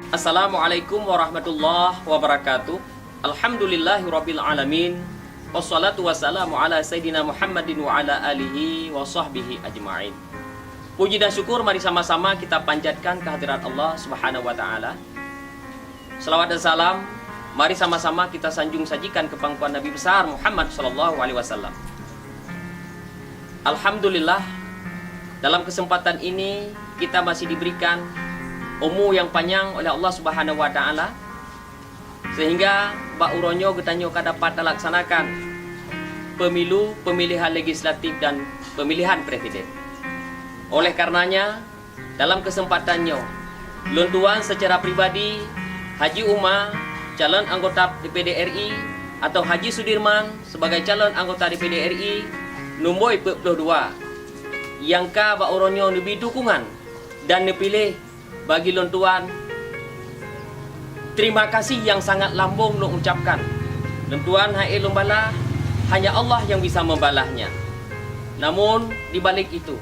Assalamualaikum warahmatullahi wabarakatuh. Alhamdulillahirabbil alamin. Wassalatu wassalamu ala sayyidina Muhammadin wa ala alihi wa sahbihi ajma'in. Puji dan syukur mari sama-sama kita panjatkan kehadirat Allah Subhanahu wa taala. Selawat dan salam mari sama-sama kita sanjung sajikan ke pangkuan Nabi besar Muhammad sallallahu alaihi wasallam. Alhamdulillah, dalam kesempatan ini kita masih diberikan umur yang panjang oleh Allah Subhanahu wa taala, sehingga bak uronyo getanyo dapat dilaksanakan pemilu, pemilihan legislatif dan pemilihan presiden. Oleh karenanya, dalam kesempatannya, luntuan secara pribadi Haji Umar calon anggota DPD RI atau Haji Sudirman sebagai calon anggota DPD RI nombor 42 yang ka bak uronyo lebih dukungan dan dipilih bagi lontuan. Terima kasih yang sangat lambung nak ucapkan. Lontuan hai lombala hanya Allah yang bisa membalahnya. Namun di balik itu,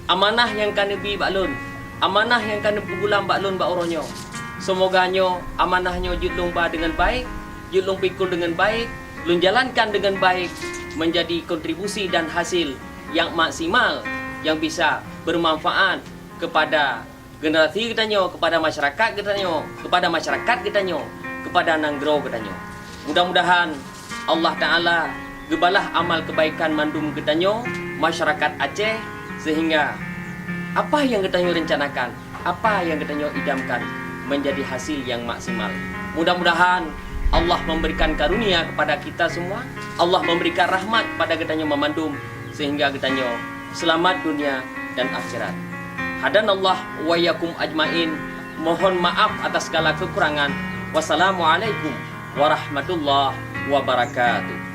amanah yang kan nabi baklun, amanah yang kan pugulam baklun ba oronyo. Semoganya amanahnya jut lomba dengan baik, jut long pikul dengan baik, lun jalankan dengan baik, menjadi kontribusi dan hasil yang maksimal yang bisa bermanfaat kepada generasi ketanyo, kepada masyarakat ketanyo, kepada nanggro ketanyo. Mudah-mudahan Allah Ta'ala gebalah amal kebaikan mandum ketanyo, masyarakat Aceh, sehingga apa yang ketanyo rencanakan, apa yang ketanyo idamkan menjadi hasil yang maksimal. Mudah-mudahan Allah memberikan karunia kepada kita semua, Allah memberikan rahmat pada ketanyo memandum, sehingga ketanyo selamat dunia dan akhirat. Hadanallah wa yakum ajmain. Mohon maaf atas segala kekurangan. Wassalamualaikum warahmatullahi wabarakatuh.